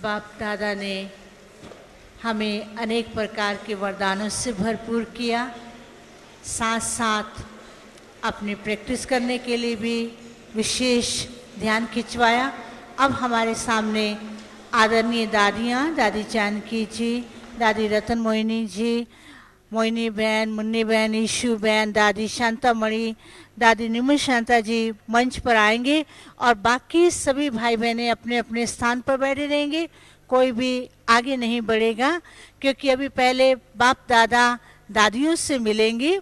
बाप दादा ने हमें अनेक प्रकार के वरदानों से भरपूर किया, साथ साथ अपनी प्रैक्टिस करने के लिए भी विशेष ध्यान खिंचवाया। अब हमारे सामने आदरणीय दादियाँ, दादी जानकी जी, दादी रतन मोहिनी जी, मोहिनी बहन, मुन्नी बहन, ईशु बहन, दादी शांतामणि, दादी निर्मल शांता जी मंच पर आएंगे और बाकी सभी भाई बहनें अपने अपने स्थान पर बैठे रहेंगे। कोई भी आगे नहीं बढ़ेगा, क्योंकि अभी पहले बाप दादा दादियों से मिलेंगी।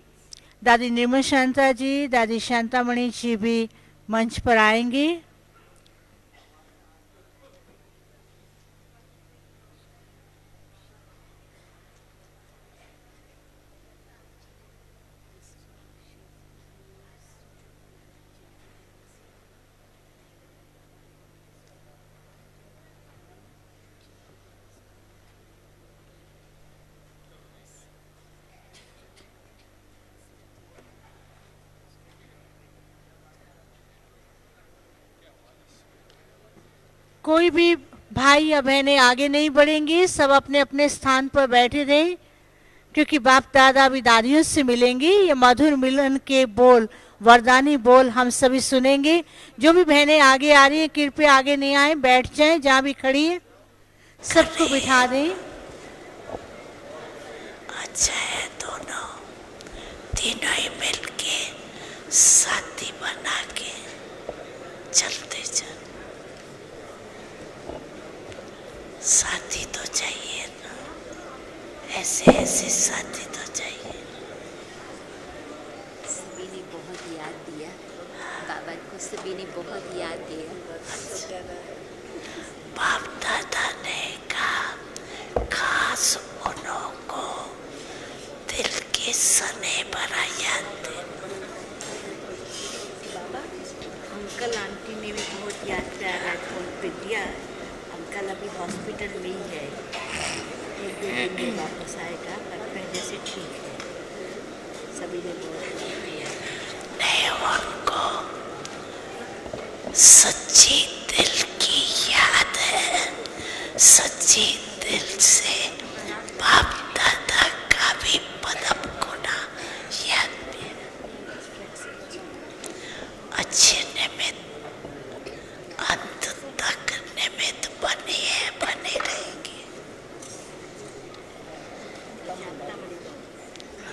दादी निर्मल शांता जी, दादी शांतामणि जी भी मंच पर आएंगे। कोई भी भाई या बहनें आगे नहीं बढ़ेंगी, सब अपने अपने स्थान पर बैठे रहें, क्योंकि बाप दादा भी दादियों से मिलेंगी। ये मधुर मिलन के बोल, वरदानी बोल हम सभी सुनेंगे। जो भी बहनें आगे आ रही हैं कृपया आगे नहीं आए, बैठ जाएं जहाँ भी खड़ी है, सबको बिठा दें। अच्छा है, दोनों तीनों ही मिलके साथी बना के चलते चल। साथी तो चाहिए ना, ऐसे ऐसे साथी तो चाहिए। सभी ने बहुत याद दिया, बाबा को सभी ने बहुत याद दिया। बाप दादा ने कहा खास उन्हों को दिल के सने भरा याद दे। बाबा अंकल आंटी ने भी बहुत याद किया फोन पे दिया। अंकल अभी हॉस्पिटल में ही है, एक दो दिन में वापस आएगा, पर पहले से ठीक है। सभी ने बहुत याद किया। नहीं, उनको सच्ची दिल की याद है, सच्ची दिल से बाप दादा का भी पदम गुना याद भी है। अच्छे निमित्त अंत तक निमित्त बने हैं, बने रहेंगे।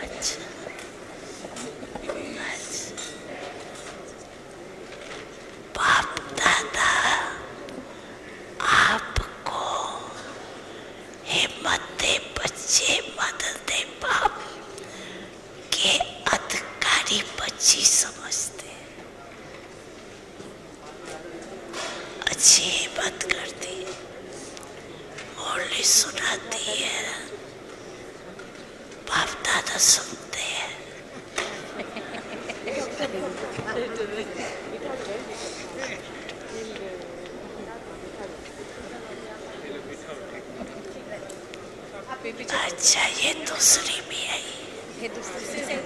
अच्छा, बाप दादा आपको हिम्मत दे बच्चे, मदद दे बाप के अधिकारी बच्ची समझते, अच्छी हिम्मत करती, मुरली सुनाती है, बाप दादा सुनते हैं। अच्छा, ये दूसरी भी आई। ये दूसरी से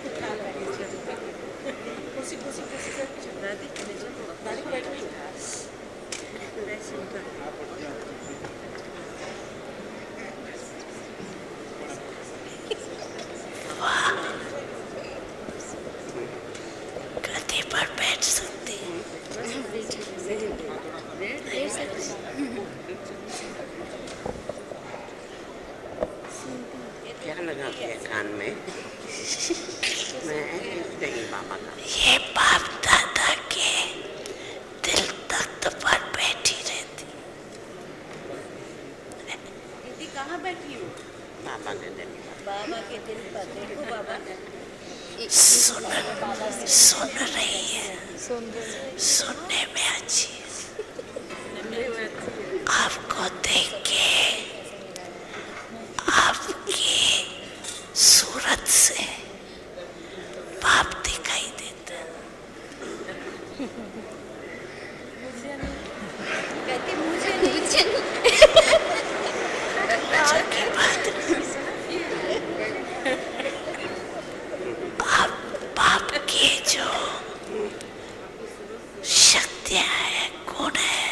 वाह, गद्दे पर बैठ सकती है। क्या लगा के कान में? मैं नहीं मामा का। ये बाप दादा के दिल तख्त पर बैठी रहती। दीदी कहाँ बैठी हो? पापा के दिल पर। बाबा के दिल पर देखो। बाबा सुन रही है, सुनने में अच्छी है। आपको देख के आपकी सूरत से बाप दिखाई देता है। कहती मुझे नहीं। की बात आप बाप के जो शक्तियाँ हैं, गुण है,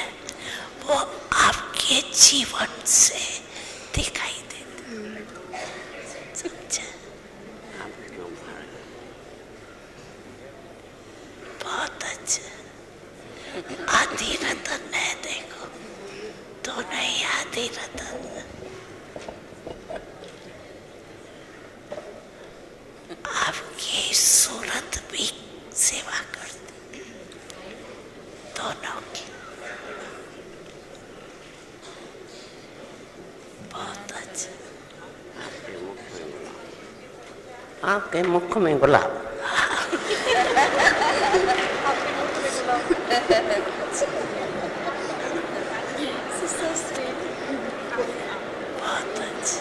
वो आपके जीवन से दिखाई देता। समझा? बहुत अच्छा। आदि रतन है, देखो दोनों ही आदि रतन। आपकी सूरत भी सेवा करती दोनों की। बहुत अच्छा। आपके मुख में गुलाब। बहुत अच्छा।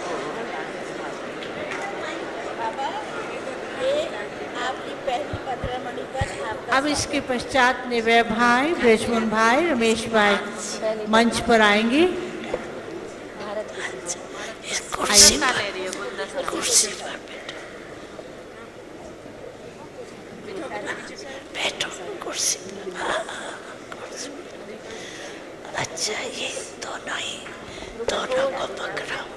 अब इसके पश्चात निवय भाई, ब्रिजमोहन भाई, रमेश भाई मंच पर आएंगे। इस कुर्सी पर बैठो कुर्सी पर। अच्छा, ये दोनों को पकड़ाओ।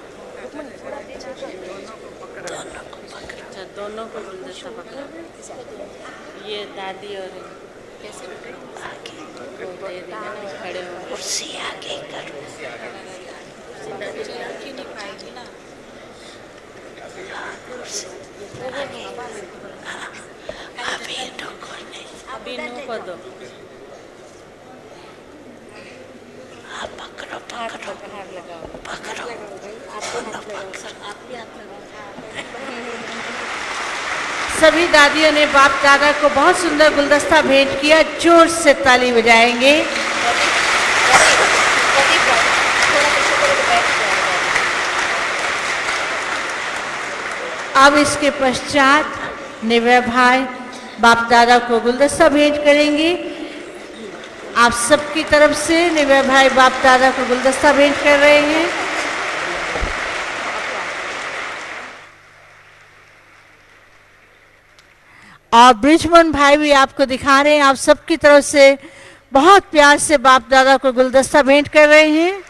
दोनों को गुलदस्ता पकड़ो। ये दादी और आगे दे देना, खड़े हो। कुर्सी आगे करो। अभी ढोको नहीं। अभी नो को दो। आप पकड़ो पकड़ो हाथ लगाओ। पकड़ो। दोनों पकड़ो। सभी दादियों ने बाप दादा को बहुत सुंदर गुलदस्ता भेंट किया। जोर से ताली बजाएंगे। अब इसके पश्चात निवय भाई बाप दादा को गुलदस्ता भेंट करेंगे। आप सबकी तरफ से निवय भाई बाप दादा को गुलदस्ता भेंट कर रहे हैं। और ब्रिजमोहन भाई भी आपको दिखा रहे हैं। आप सबकी तरफ से बहुत प्यार से बाप दादा को गुलदस्ता भेंट कर रहे हैं।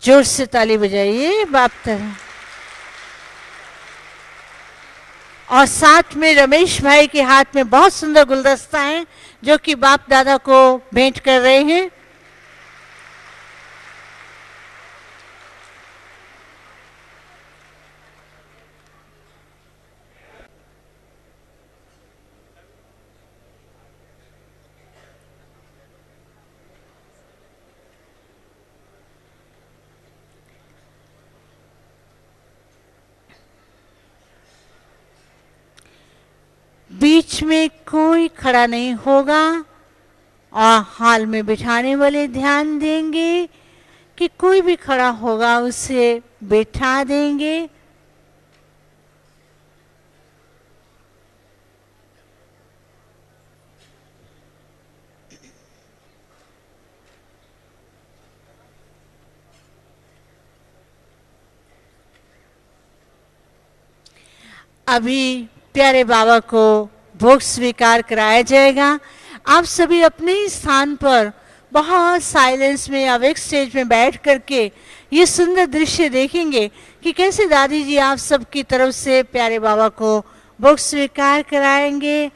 जोर से ताली बजाइए बाप दादा। और साथ में रमेश भाई के हाथ में बहुत सुंदर गुलदस्ता है जो कि बाप दादा को भेंट कर रहे हैं। बीच में कोई खड़ा नहीं होगा और हाल में बिठाने वाले ध्यान देंगे कि कोई भी खड़ा होगा उसे बैठा देंगे। अभी प्यारे बाबा को भोग स्वीकार कराया जाएगा। आप सभी अपने ही स्थान पर बहुत साइलेंस में अब एक स्टेज में बैठ करके ये सुंदर दृश्य देखेंगे कि कैसे दादी जी आप सबकी तरफ से प्यारे बाबा को भोग स्वीकार कराएंगे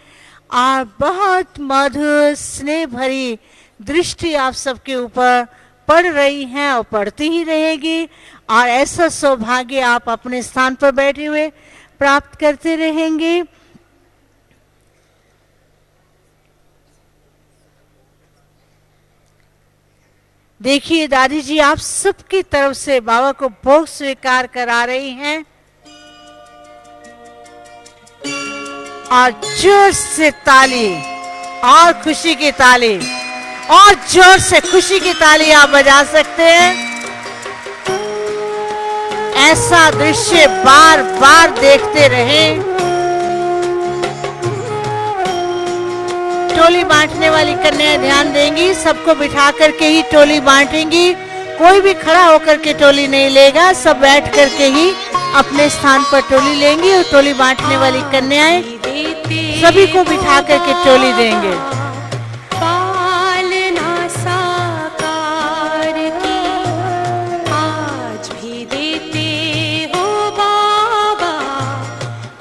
और बहुत मधुर स्नेह भरी दृष्टि आप सबके ऊपर पड़ रही है और पड़ती ही रहेगी। और ऐसा सौभाग्य आप अपने स्थान पर बैठे हुए प्राप्त करते रहेंगे। देखिए दादी जी आप सबकी तरफ से बाबा को भोग स्वीकार करा रही हैं और जोर से ताली और खुशी की ताली और जोर से खुशी की ताली आप बजा सकते हैं। ऐसा दृश्य बार बार देखते रहें। टोली बांटने वाली कन्याएं ध्यान देंगी, सबको बिठा करके ही टोली बांटेंगी। कोई भी खड़ा होकर के टोली नहीं लेगा, सब बैठ करके ही अपने स्थान पर टोली लेंगी और टोली बांटने वाली कन्याएं सभी को बिठा करके टोली देंगे। पालना साकार की आज भी देते हो बाबा,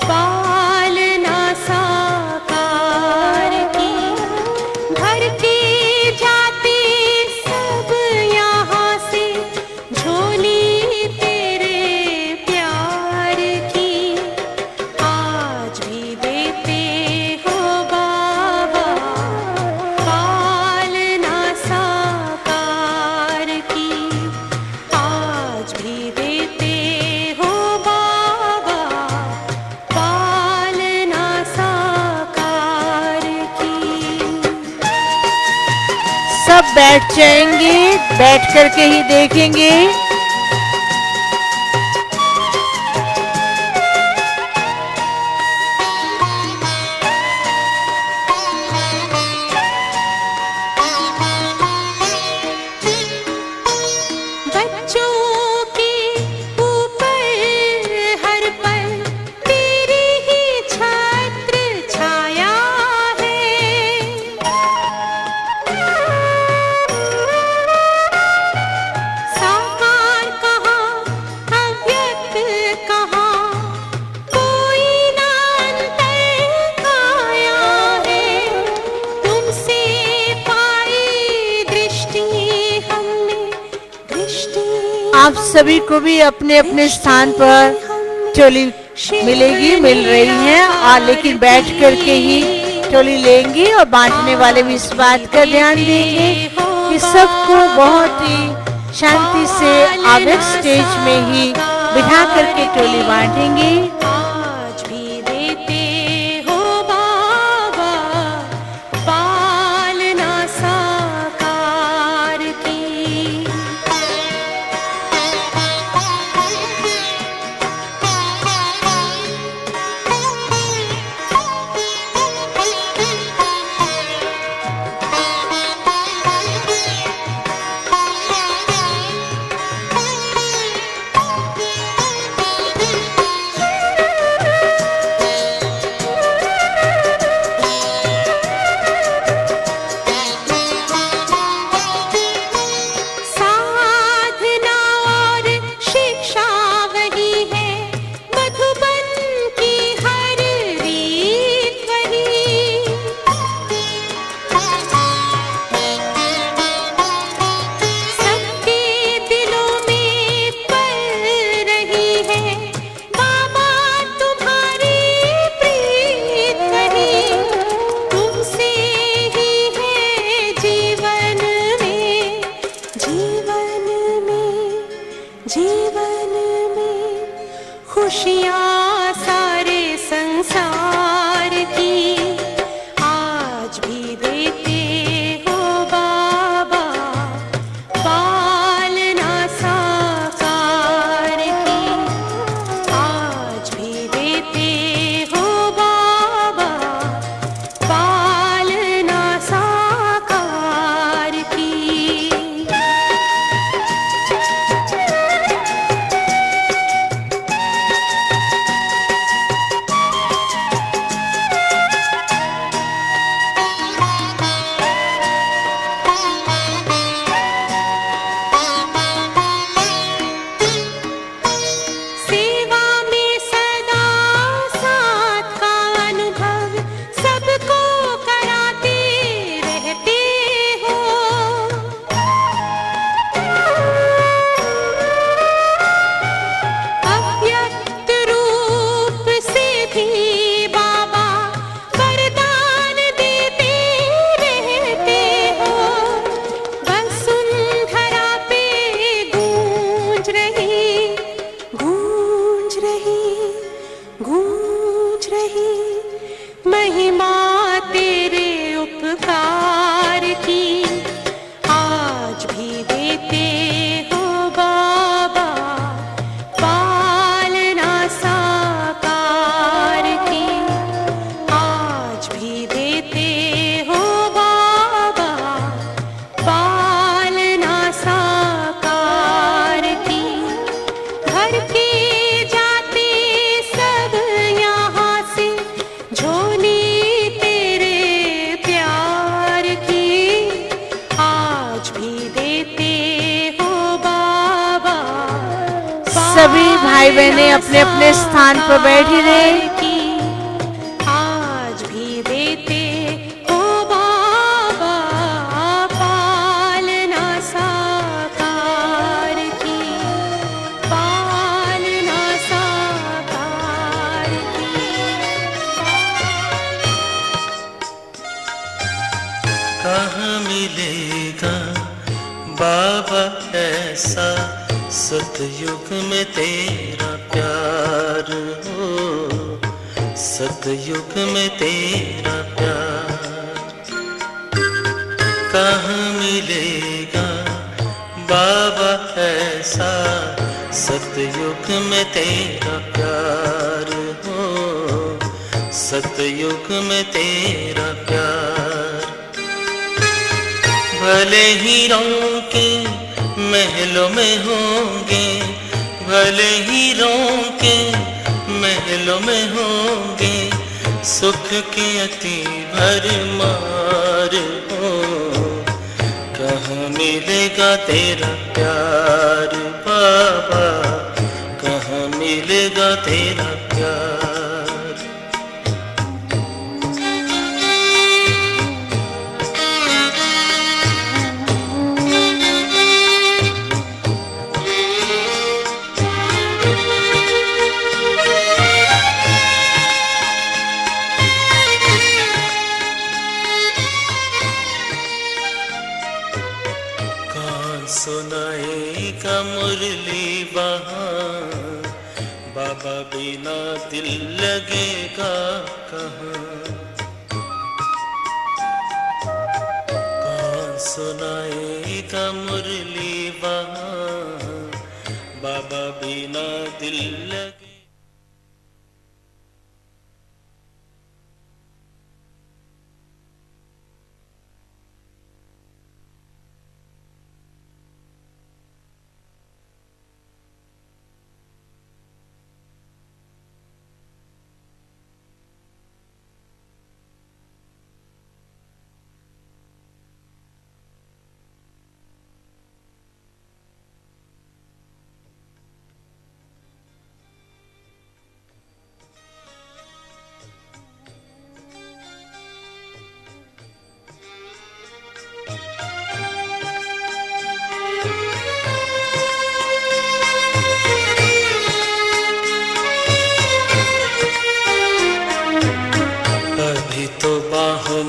पालना साकार की भर के जाते सब यहाँ से झोली तेरे प्यार की आज भी देते हो बाबा, पालना साकार की आज भी देते हो बाबा, पालना साकार की। सब बैठ जाएंगे, बैठ करके ही देखेंगे। बच्चों के ऊपर हर पल तेरी ही छत्र छाया है, साकार कहाँ अव्यक्त कहाँ कोई ना अंतर आया है, तुमसे पाई दृष्टि हमने दृष्टि आप सभी को भी अपने अपने स्थान पर टोली मिलेगी, मिल रही है, और लेकिन बैठ करके ही टोली लेंगी और बांटने वाले भी इस बात का ध्यान देंगे कि सबको बहुत ही शांति से आगे स्टेज में ही बिठा करके टोली बांटेंगे। आज भी देते हो बाबा, पालना साकार की साधना और शिक्षा वही है, मधुबन की हर रीत वही, सबके दिलों में पल रही है बाबा तुम्हारी प्रीत वही, तुमसे ही है जीवन में, जीवन में, जीवन में खुशियाँ सारे संसार की आज भी देते हो बाबा, पालना साकार की आज भी देते हो बाबा, पालना साकार की। सभी भाई बहनें अपने अपने स्थान पर बैठी रहे। की आज भी देते हो बाबा पालना साकार की, पालना साकार की। कहाँ मिलेगा बाबा ऐसा सतयुग में तेरा प्यार हो, सतयुग में तेरा प्यार। कहाँ मिलेगा बाबा ऐसा सतयुग में तेरा प्यार हो, सतयुग में तेरा प्यार। भले हीरों के महलों में होंगे, भले हीरों के महलों में होंगे, सुख के अति भरमार हो। कहाँ मिलेगा तेरा प्यार बाबा, कहाँ मिलेगा तेरा प्यार। सुनाएगा मुरली वहाँ, बाबा बिना दिल लगेगा कहाँ। कौन सुनाएगा मुरली वहाँ, बाबा बिना दिल लगे।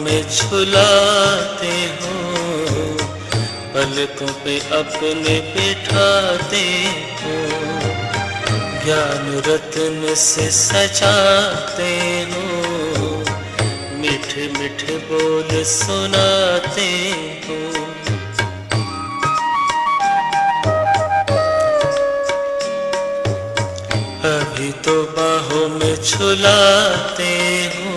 में झुलाते हो, पलकों पे अपने बिठाते हो, ज्ञान रत्न से सजाते हो, मीठे मीठे बोल सुनाते हो। अभी तो बाहों में झुलाते हो,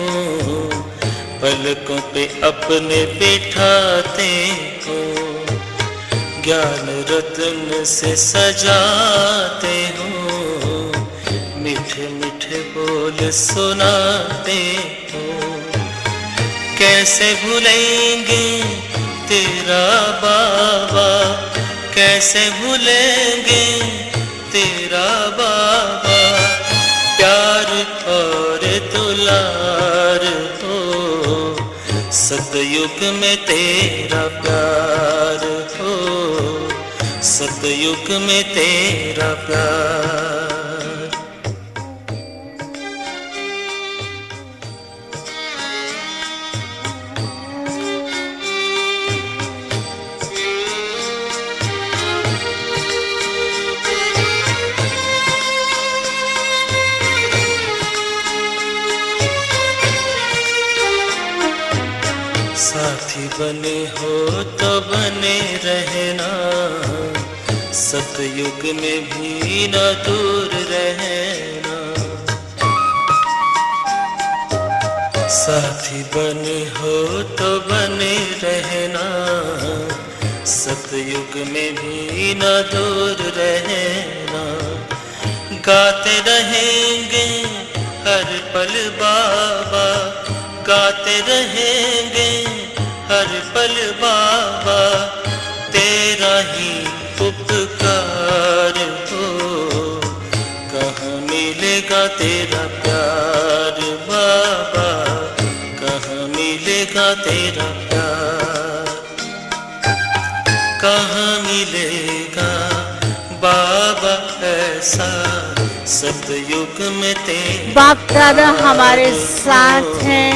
पलकों पे अपने बिठाते हो, ज्ञान रत्न से सजाते हो, मीठे मीठे बोल सुनाते हो। कैसे भूलेंगे तेरा बाबा, कैसे भूलेंगे तेरा बाबा, प्यार और दुलार हो, सतयुग में तेरा प्यार हो, सतयुग में तेरा प्यार। साथी बने हो तो बने रहना, सतयुग में भी न दूर रहना। साथी बने हो तो बने रहना, सतयुग में भी न दूर रहना। गाते रहेंगे हर पल बाबा, गाते रहेंगे हर पल बाबा, तेरा ही उपकार हो, तेरा प्यार बाबा, कहाँ मिलेगा तेरा प्यार, कहाँ मिलेगा बाबा ऐसा सतयुग में तेरा। बाप दादा हमारे साथ हैं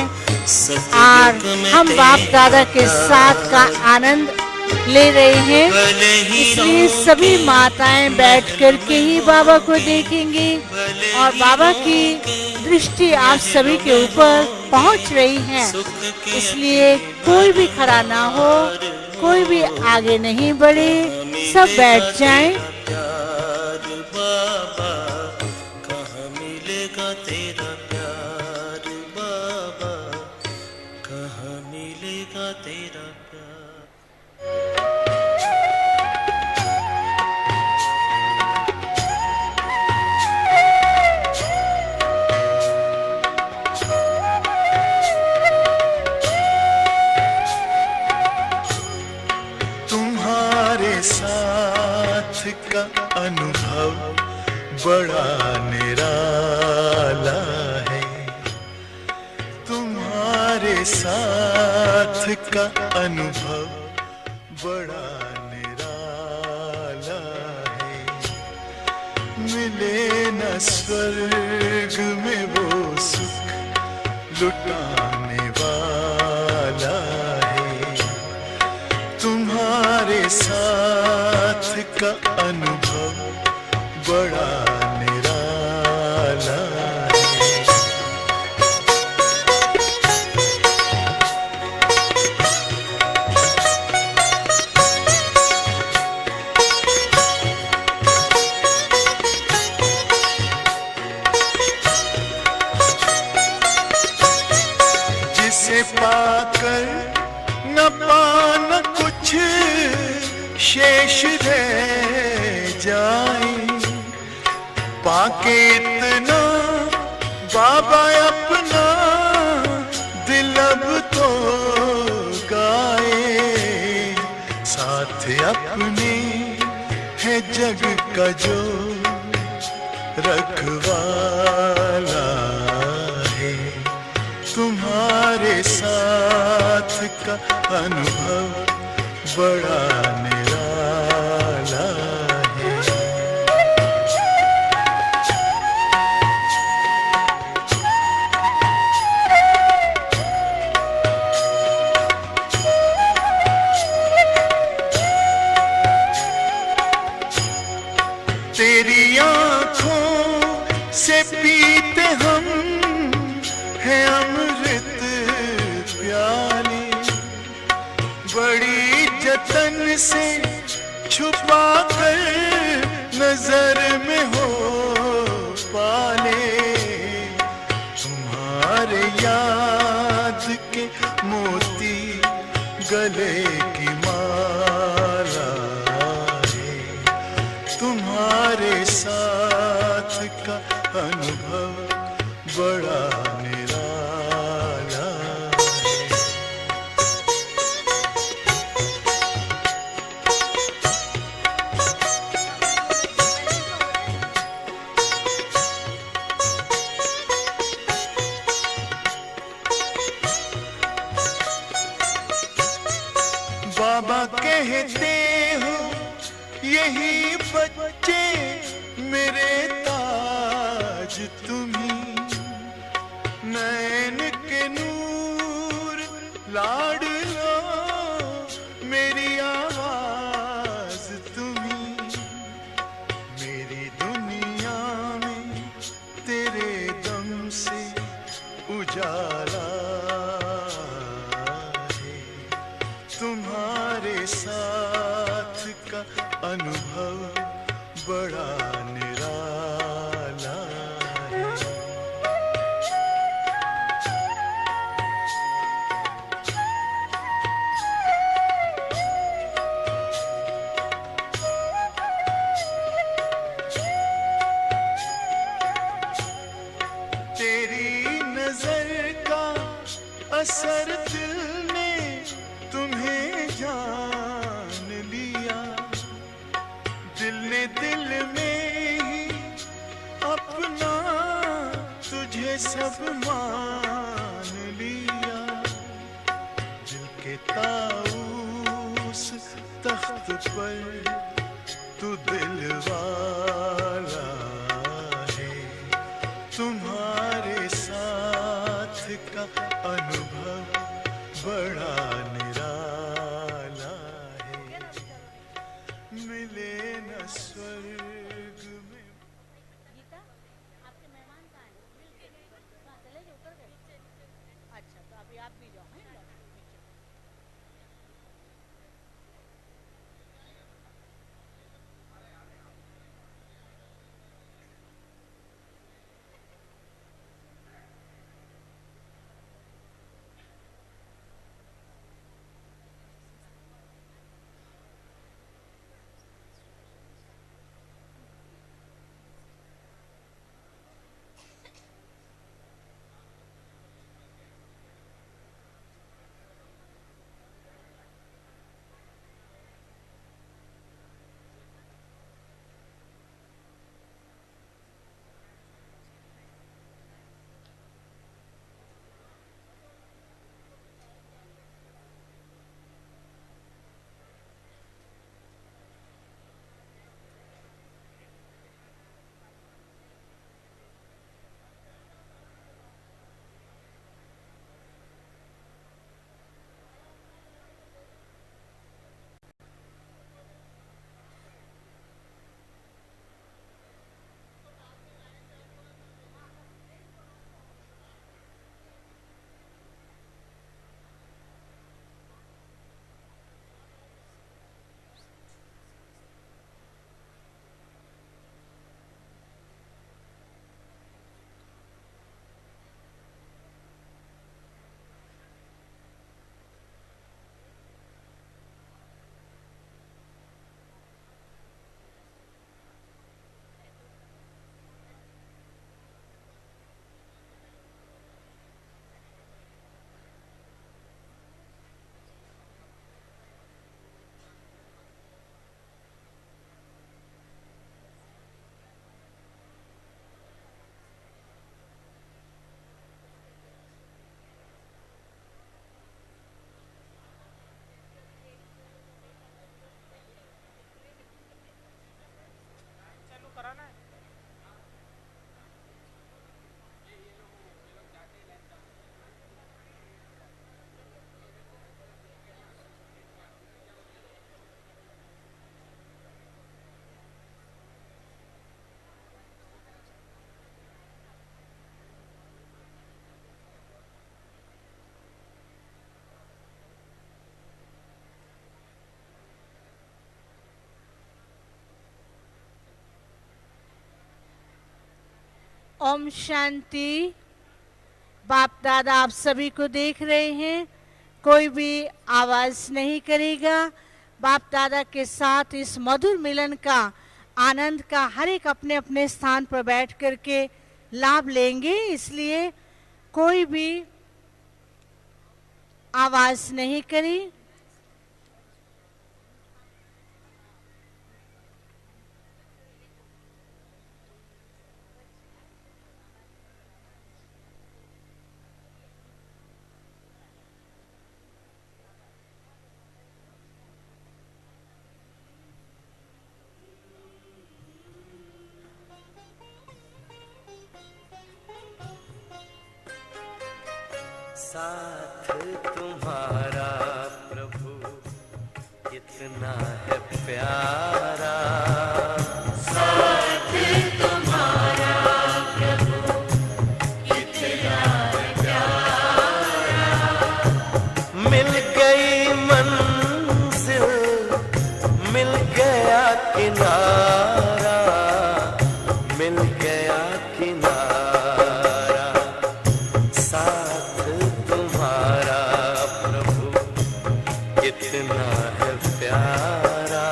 और हम बाप दादा के साथ का आनंद ले रहे हैं, इसलिए सभी माताएं बैठ कर के ही बाबा को देखेंगी और बाबा की दृष्टि आप सभी के ऊपर पहुंच रही है। इसलिए कोई भी खड़ा ना हो, कोई भी आगे नहीं बढ़े, सब बैठ जाएं। बाबा कहाँ मिलेगा तेरा प्यार बाबा, कहाँ मिलेगा तेरा प्यार। तुम्हारे साथ का अनुभव बड़ा निराला है, तुम्हारे साथ का अनुभव बड़ा निराला है। मिले न स्वर्ग में वो सुख लुटाने वाला है, तुम्हारे साथ का अनुभव बड़ा निराला है। जिसे पाकर न पाना कुछ शेष रह जाए, पाके इतना बाबा अपना दिल अब तो गाए। साथ अपने है जग का जो रखवाला है, तुम्हारे साथ का अनुभव बड़ा निराला है। तेरी आँखों से पीते हम हैं अमृत प्याले, बड़ी जतन से छुपा कर नजर में हो पाले। तुम्हारे याद के मोती गले की माला है, तुम्हारे साथ का अनुभव बड़ा निराला है। बाबा कहते हो यही बच्चे मेरे ताज तुम्ही, नैन के नूर लाडलो मेरी आवाज तुम्ही। मेरी दुनिया में तेरे दम से उजाला है, तुम्हारे साथ का अनुभव बड़ा निराला है। तेरी नजर का असर दिल ने तुम्हें जान लिया, दिल ने दिल में ही अपना सब मान लिया। दिल के ताऊस तख्त पर तू दिल वाला है। तुम्हारे साथ का अनुभव बड़ा निराला है। मिले न स्वर्ग में। गीता, आपके मेहमान कहाँ हैं? कहाँ चले गए, उतर गए? अच्छा, तो अभी आप भी जाओ, हैं? ओम शांति। बाप दादा आप सभी को देख रहे हैं, कोई भी आवाज नहीं करेगा। बाप दादा के साथ इस मधुर मिलन का आनंद का हर एक अपने अपने स्थान पर बैठ करके लाभ लेंगे, इसलिए कोई भी आवाज नहीं करी। साथ तुम्हारा प्रभु कितना है प्यारा। साथ तुम्हारा प्रभु कितना है प्यारा। मिल गई मंजिल, मिल गया किनारा, मिल गया किनारा। कितना है प्यारा।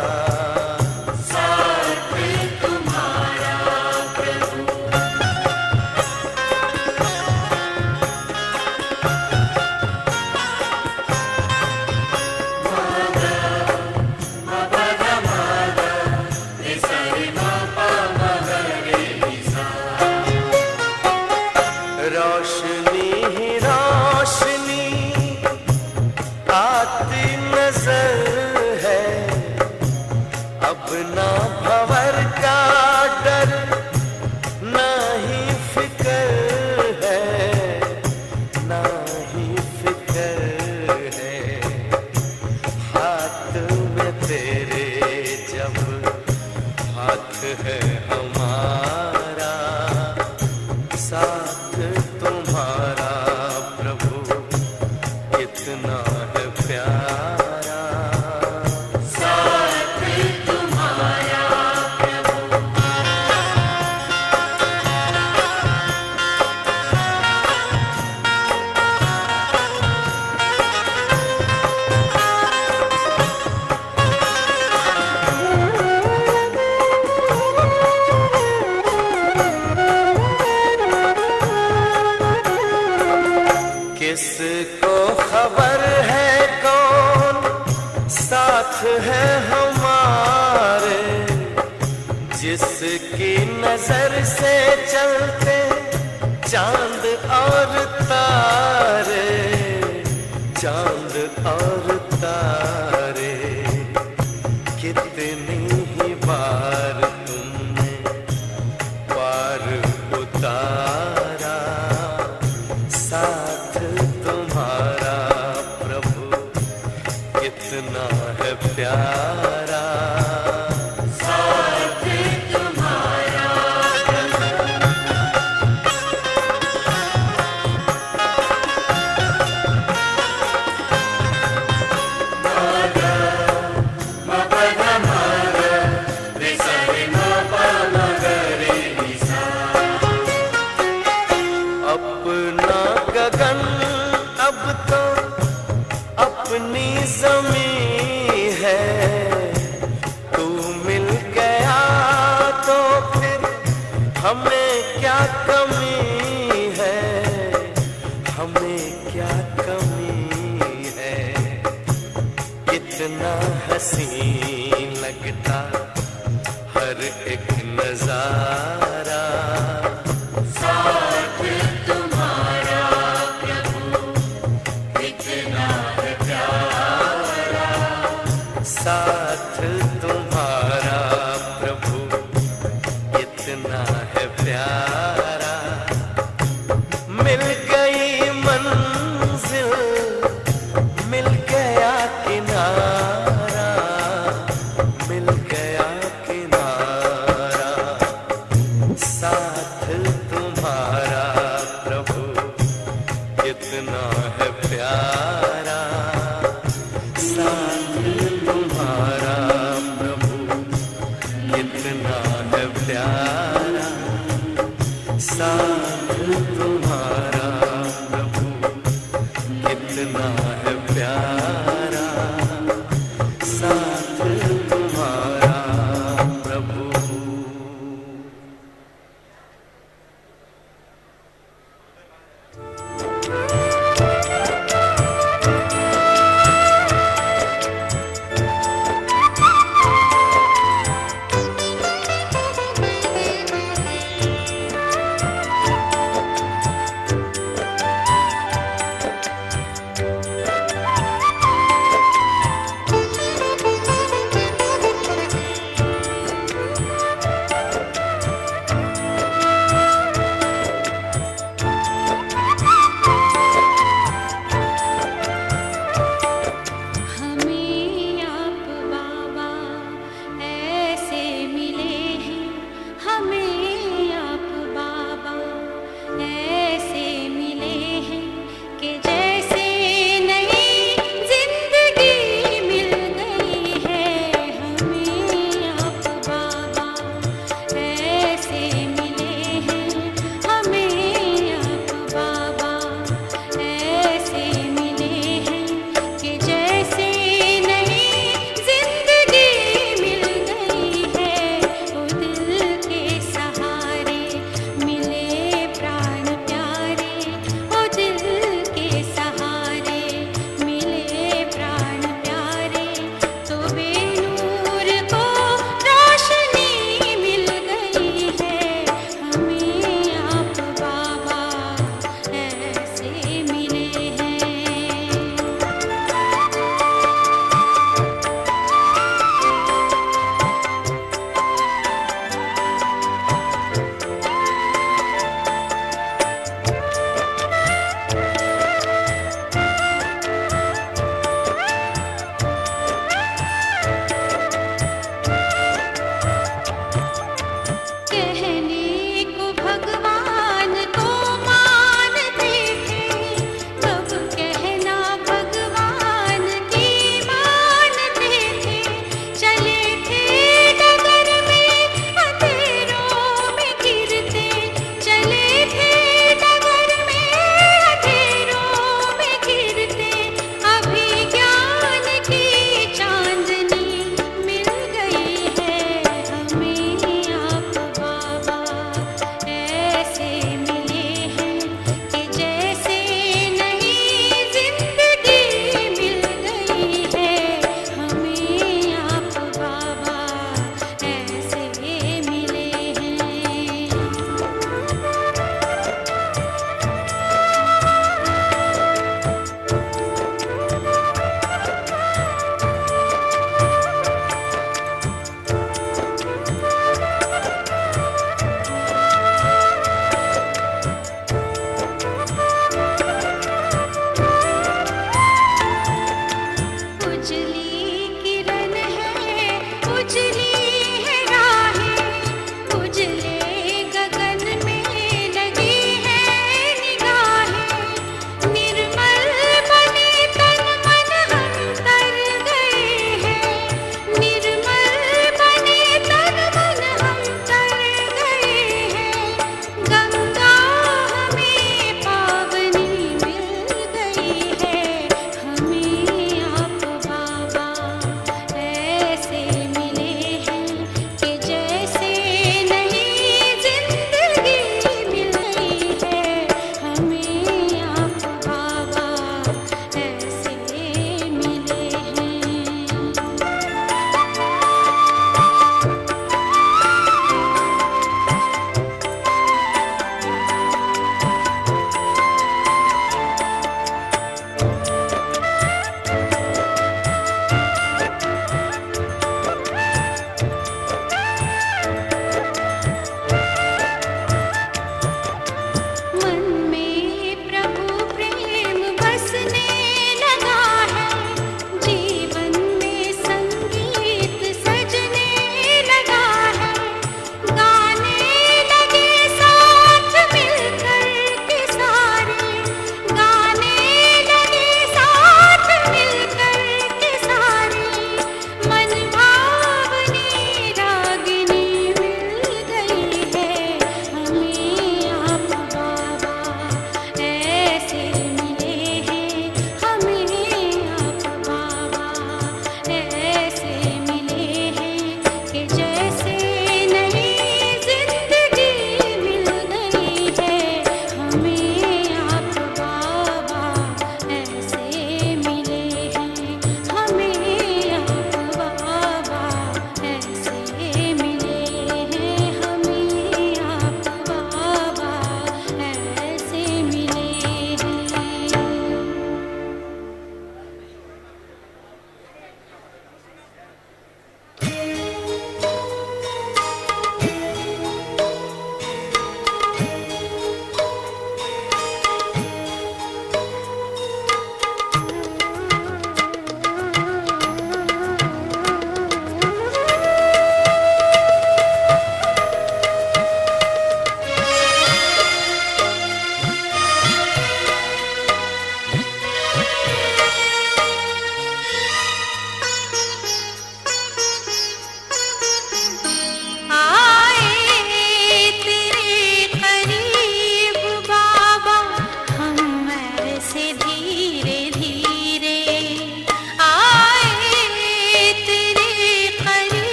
है हमारा, साथ तुम्हारा प्रभु कितना है प्यारा, साथ तुम्हारा प्रभु। किसको खबर है कौन साथ है हमारे, जिसकी नजर से चलते चांद और तारे, चांद और तारे। कितनी ही बार तुमने पार उतारा, साथ तुम्हारा प्रभु कितना है प्यारा, साथ तुम्हारा अपना गगन अब तो अपनी ज़मीं है, तू मिल गया तो फिर हमें क्या कमी है, हमें क्या कमी है। कितना हसीन लगता हर एक नजारा, साथ तुम्हारा प्रभु कितना है प्यारा, साथ तुम्हारा प्रभु कितना है प्यारा। मिल गई मंजिल, मिल गया किनारा, मिल गया किनारा, साथ तुम्हारा प्रभु कितना है प्यारा, साथ तुम्हारा प्रभु कितना है प्यारा, साथ तुम्हारा प्रभु कितना है प्यारा, साथ तुम्हारा प्रभु।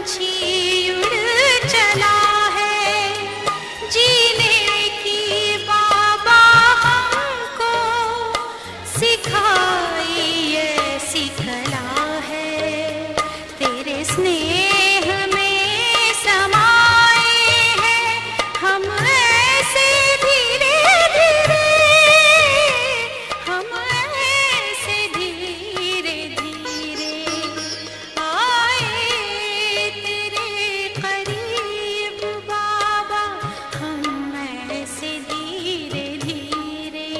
पंछी उड़ चला है, जीने की बाबा हमको सिखाई ऐसी कला है। तेरे स्नेह में समाए हैं हम ऐसे धीरे धीरे, हम ऐसे धीरे धीरे आए तेरे करीब बाबा, हम ऐसे धीरे धीरे।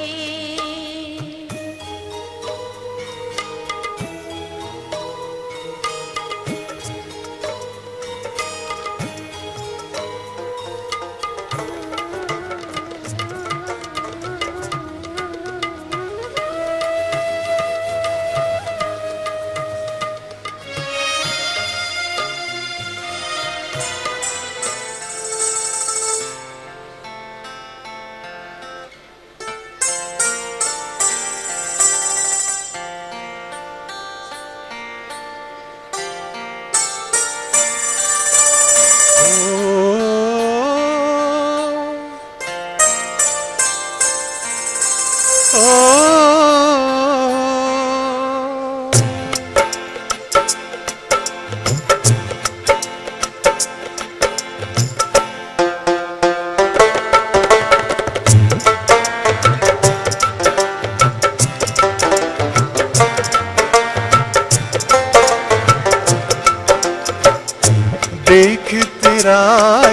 देख तेरा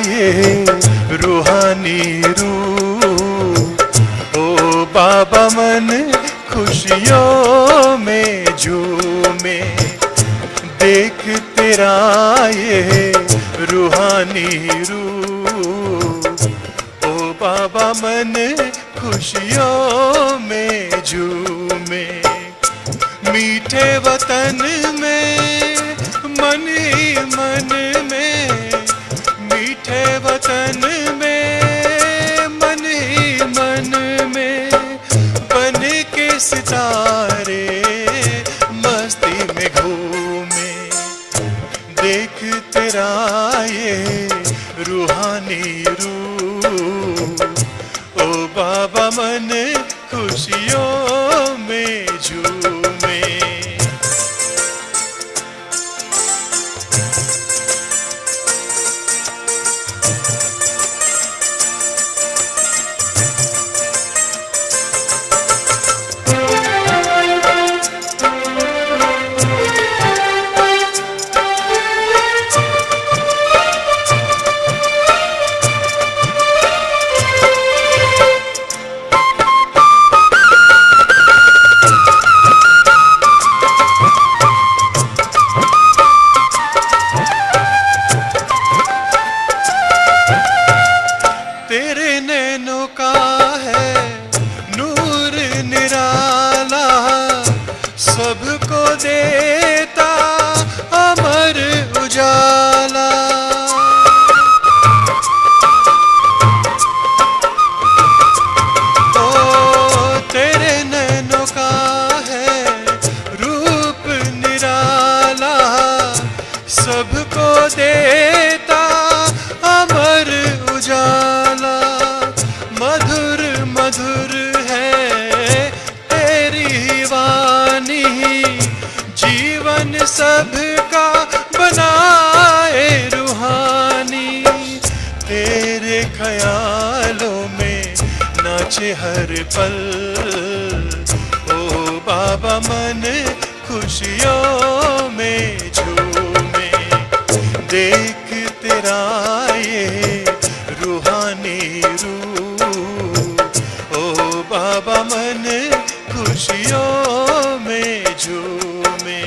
ये रूहानी रूप, ओ बाबा मन खुशियों में झूमे। देख तेरा ये रूहानी रूप, ओ बाबा मन खुशियों में झूमे। मीठे वतन में मन ही मन में, मीठे वतन में मन ही मन में, बन के सितारे मस्ती में घूमे। देख तेरा ये रूहानी रूप, ओ बाबा मन खुशियों में झूमे। तेरे नैनों का है नूर निराला, सबको देता अमर उजाला। ओ तेरे नैनों का है रूप निराला, सबको देता अमर उजाला। मधुर मधुर है तेरी वाणी, जीवन सबका बनाए रूहानी। तेरे ख्यालों में नाचे हर पल, ओ बाबा मन खुशियों में झूमे। देख तेरा ये रूहानी रूप, ओ बाबा मन खुशियों में झूमे।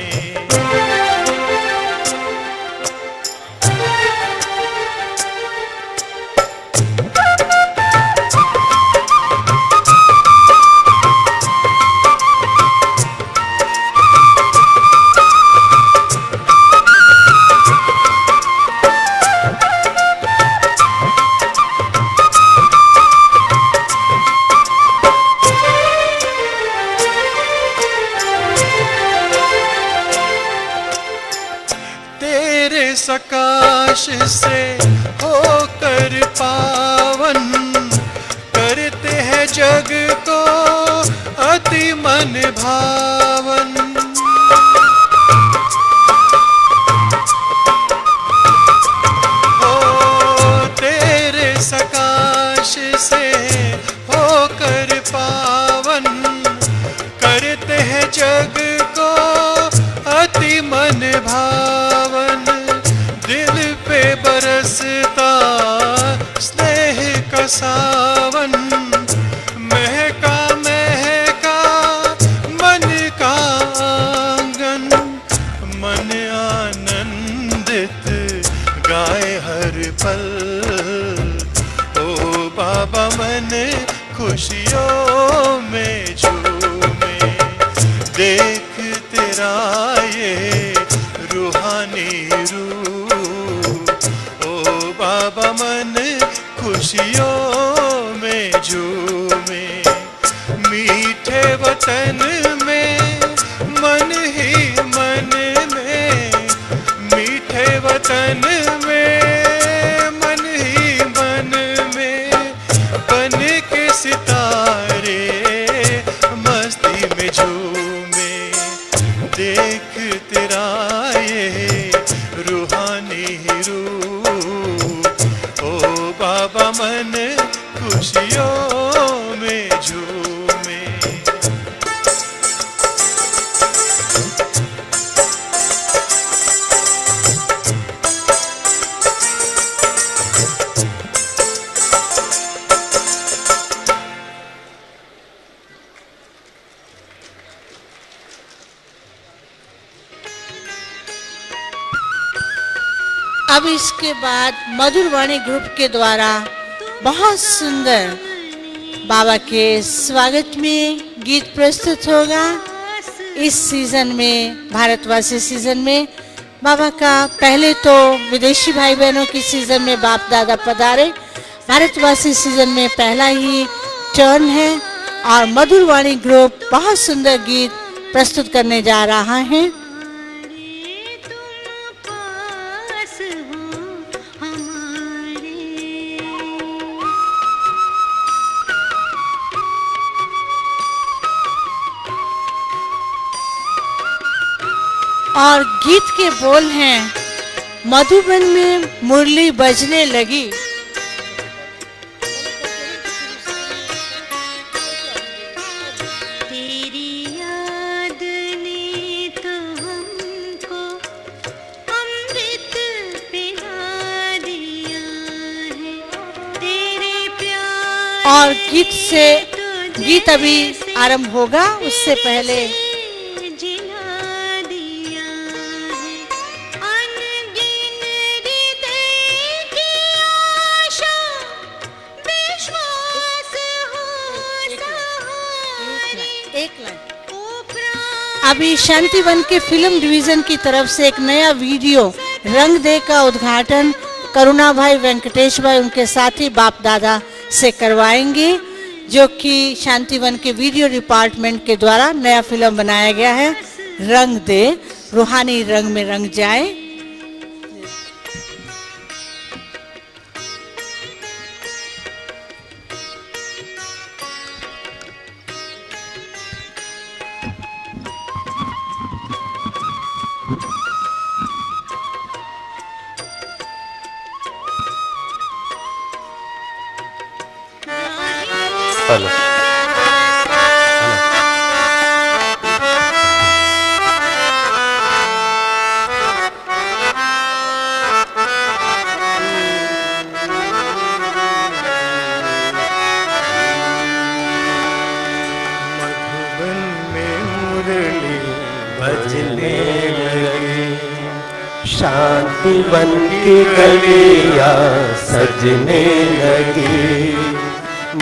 प्रकाश से होकर पावन करते हैं जग को अति मन भावन। ओ तेरे सकाश से होकर पावन करते हैं जग को अति मन भावन। दिल पे बरसता स्नेह का सावन महका महका मन का आंगन। मन आनंदित गाए हर पल ओ बाबा मन खुशियों में झूमे। देख तेरा ये रूहानी रूप ओ बाबा मन खुशियों में झूमे। मीठे वतन में मन ही मन में, मीठे वतन में मन ही मन में बन के सितारे मस्ती में झूमे। देख तेरा ये रूहानी रूप ओ बाबा मन खुशियों में झूमे। अब इसके बाद मधुरवाणी ग्रुप के द्वारा बहुत सुंदर बाबा के स्वागत में गीत प्रस्तुत होगा। इस सीजन में, भारतवासी सीजन में बाबा का पहले तो विदेशी भाई बहनों की सीजन में बाप दादा पधारे, भारतवासी सीजन में पहला ही टर्न है और मधुरवाणी ग्रुप बहुत सुंदर गीत प्रस्तुत करने जा रहा है। और गीत के बोल हैं, मधुबन में मुरली बजने लगी। तेरी याद ने तो हमको अमृत पिला दिया है, तेरे प्यार। और गीत अभी आरंभ होगा, उससे पहले अभी शांतिवन के फिल्म डिवीजन की तरफ से एक नया वीडियो रंग दे का उद्घाटन करुणा भाई, वेंकटेश भाई उनके साथी बाप दादा से करवाएंगे, जो कि शांतिवन के वीडियो डिपार्टमेंट के द्वारा नया फिल्म बनाया गया है, रंग दे रूहानी रंग में रंग जाए। हेलो मधुबन में मुरली बजने लगी, शांतिवन की गलियां सजने लगी।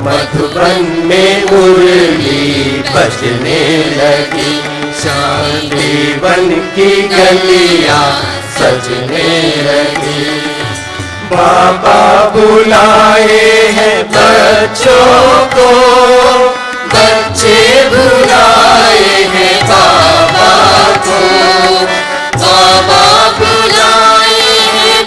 मधुबन में मुरली बजने लगी, शांतिवन की गलियां सजने लगी। बाबा बुलाए हैं बच्चों को, बच्चे बुलाए हैं बाबा को। बाबा बुलाए हैं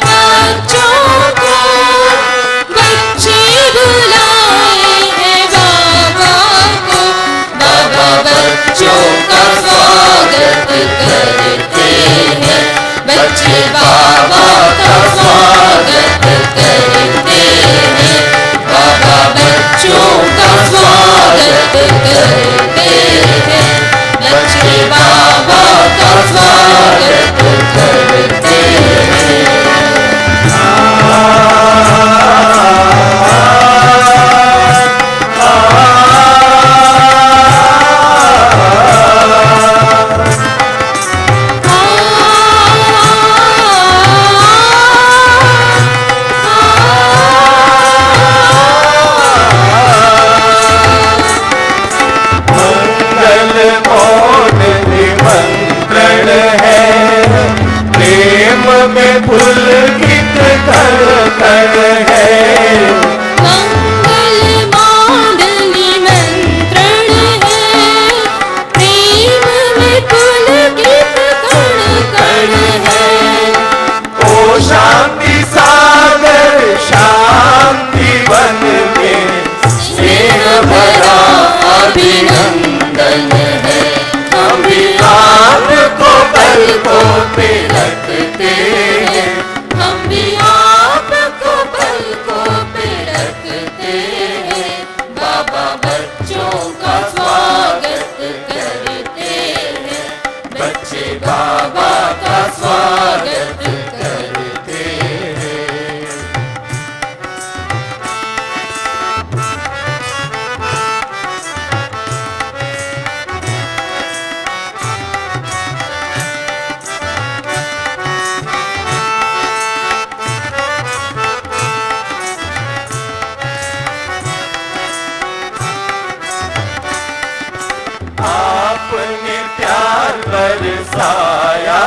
बसाया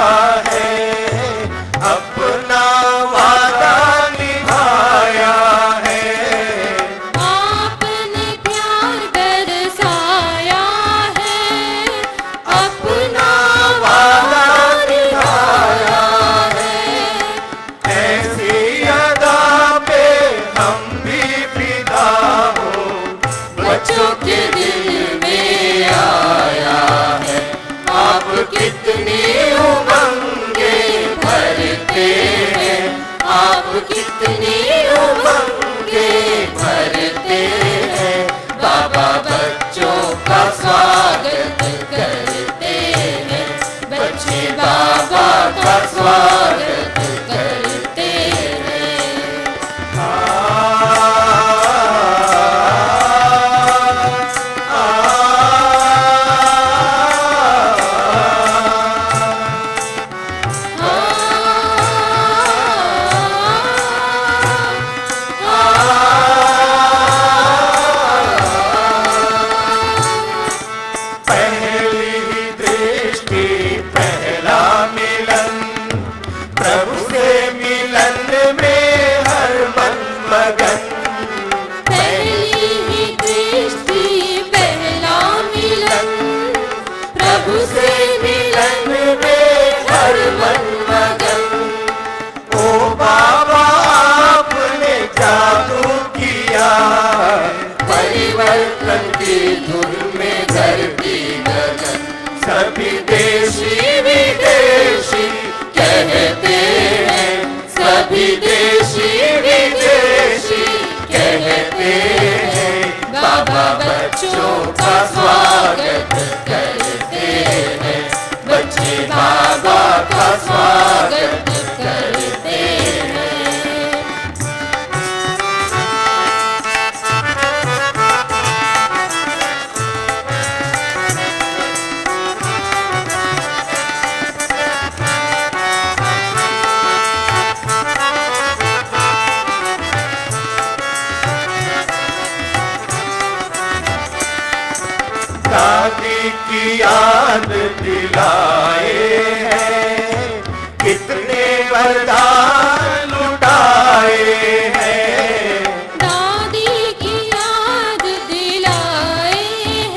है, अपना वादा निभाया है। आपने प्यार बरसाया है, अपना वादा निभाया है। ऐसी अदा पे हम भी फिदा हो, बच्चों के दिल में आया है। आप कितनी उमंगे भरते हैं, आप कितनी उमंगे भरते हैं। बाबा बच्चों का स्वागत करते हैं, बच्चे बाबा का स्वागत करते हैं। पहली ही दृष्टि पहला मिलन, प्रभु से मिलन में हर मन मगन। पहली ही दृष्टि पहला मिलन, प्रभु से मिलन में हर मन मगन। ओ बाबा आपने जादू किया, परिवर्तन की धुन में धरती गगन। सभी देशी विदेशी कहते हैं, सभी देशी विदेशी कहते हैं। बाबा बच्चों का स्वागत करते हैं, बच्चे बाबा का स्वागत करते हैं। दादी की याद दिलाए हैं, कितने वरदान लुटाए हैं। दादी की याद दिलाए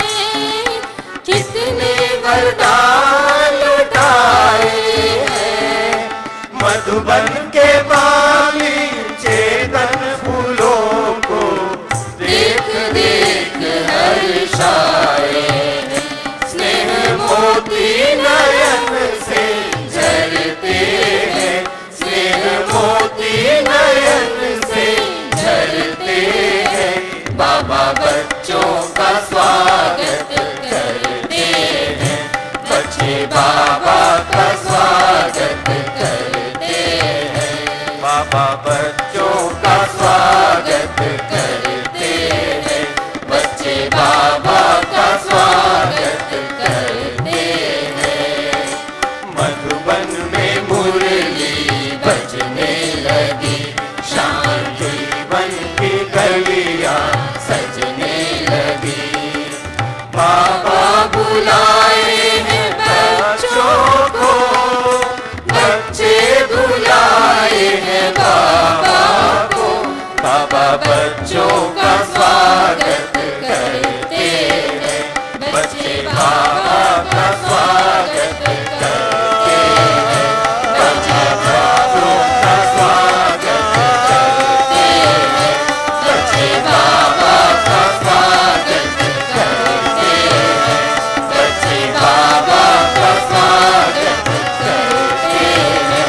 हैं, कितने वरदान लुटाए हैं। मधुबन के बाली चेतन फूलों को देख देख हर्षाए हैं। स्नेह मोती नयन से झरते हैं, स्नेह मोती नयन से झरते हैं। बाबा बच्चों का स्वागत करते हैं, बच्चे बाबा का स्वागत करते हैं। बाबा बच्चों का स्वागत करते हैं, बच्चे बाबा का स्वागत करते हैं। मधुबन में मुरली बजने लगी, शांति बन की गलियां सजने लगी। बाबा बुलाए हैं बच्चों को, बच्चे बुलाए हैं बाबा को। बाबा बच्चों का स्वागत करते हैं, बच्चे बाबा का स्वागत करते हैं। बच्चे बच्चों का स्वागत करते हैं, बच्चे बाबा का स्वागत करते हैं। बच्चे बाबा का स्वागत करते हैं,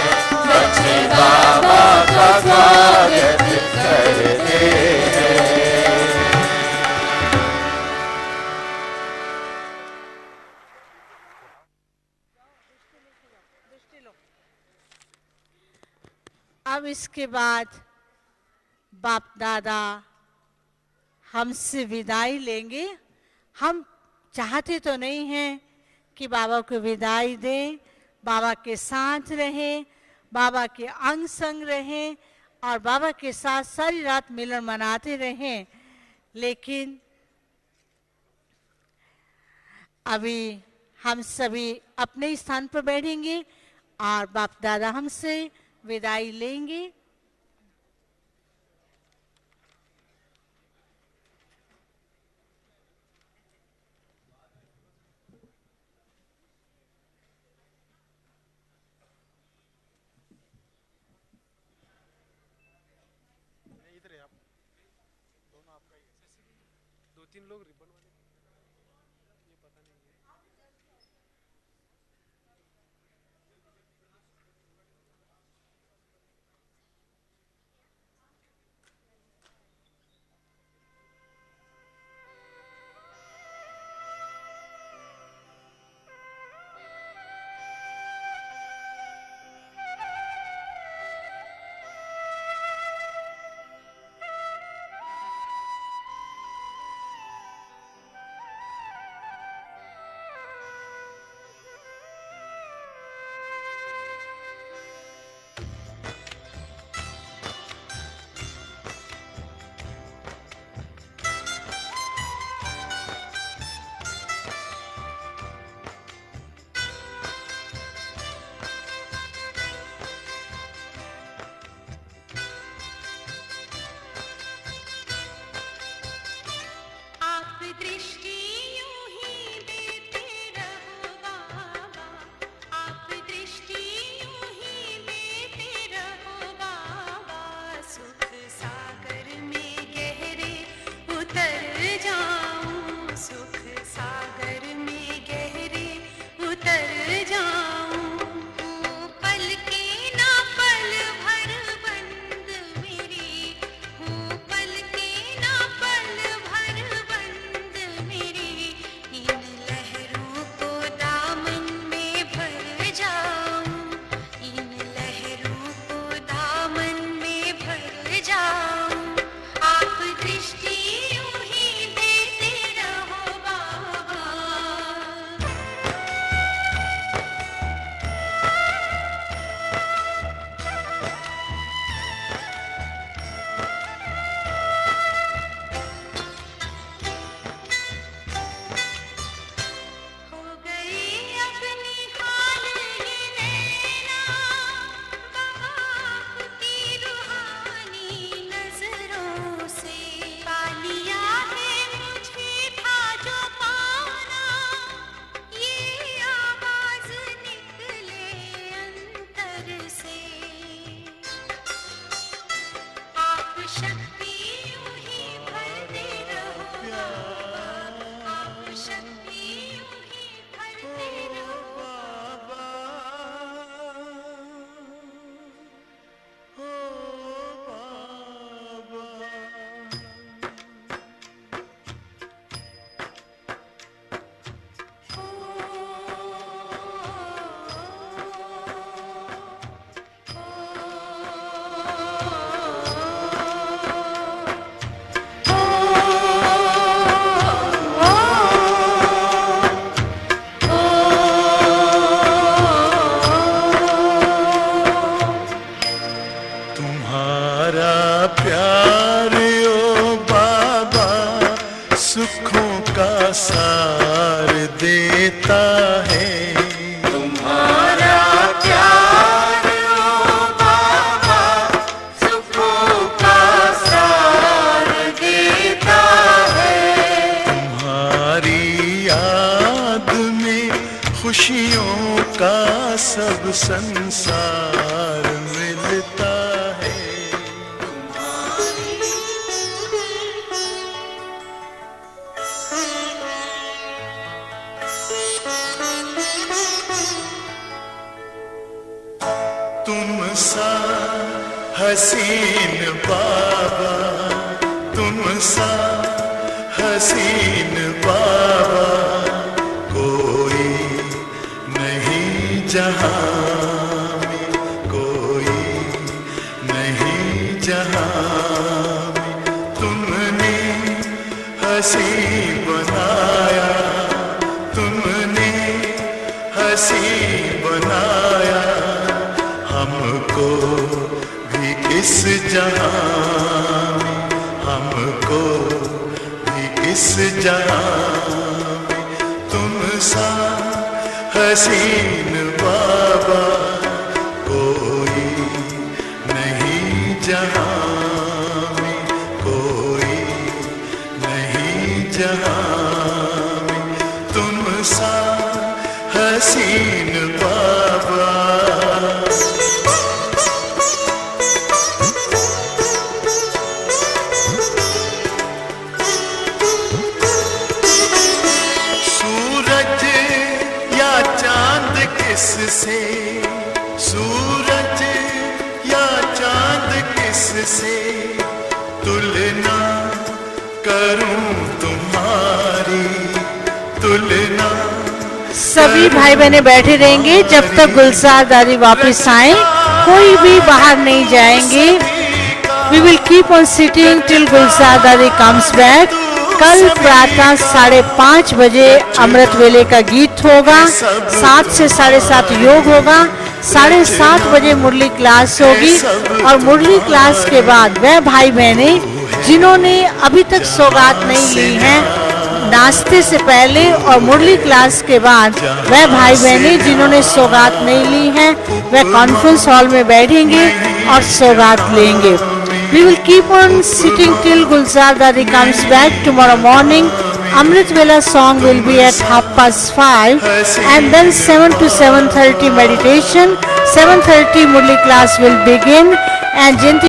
बच्चे बाबा का स्वागत करते हैं। अब इसके बाद बाप दादा हमसे विदाई लेंगे। हम चाहते तो नहीं हैं कि बाबा को विदाई दें, बाबा के साथ रहें, बाबा के अंग संग रहें और बाबा के साथ सारी रात मिलन मनाते रहें। लेकिन अभी हम सभी अपने स्थान पर बैठेंगे और बाप दादा हमसे विदाई लेंगे। तीन लोग रिबन वाले ये पता नहीं है। सार देता है। तुम्हारा प्यार ओ बाबा सुखों का सार देता है। तुम्हारी याद में खुशियों का सब संसार मिलता है। तुम सा हसीन बाबा, तुम सा हसीन बाबा कोई नहीं जहां में, कोई नहीं जहां में। तुमने हंसी बनाया, तुमने हंसी बनाया हमको भी इस जहां में, हमको भी इस जहां में। तुम सा हसीन बाबा कोई नहीं जहां में, कोई नहीं जहां में तुम सा हसीन बाबा। सूरज या चांद किससे, सूरज या चांद किससे तुलना करूं तुम्हारी, तुलना। सभी भाई बहने बैठे रहेंगे जब तक गुलजार दादी वापस आए, कोई भी बाहर नहीं जाएंगे। We will keep on sitting till गुलजार दादी comes back। कल प्रातः 5:30 बजे अमृत वेले का गीत होगा, 7 से 7:30 योग होगा, 7:30 बजे मुरली क्लास होगी और मुरली क्लास के बाद वह भाई बहने जिन्होंने अभी तक सौगात नहीं ली है, नाश्ते से पहले और मुरली क्लास के बाद वह भाई बहने जिन्होंने सौगात नहीं ली है, वह कॉन्फ्रेंस हॉल में बैठेंगे और सौगात लेंगे। We will keep on sitting till Gulzar Dadi comes back tomorrow morning. Amrit Vela song will be at 5:30 and then 7 to 7:30 meditation. 7:30 Murli class will begin and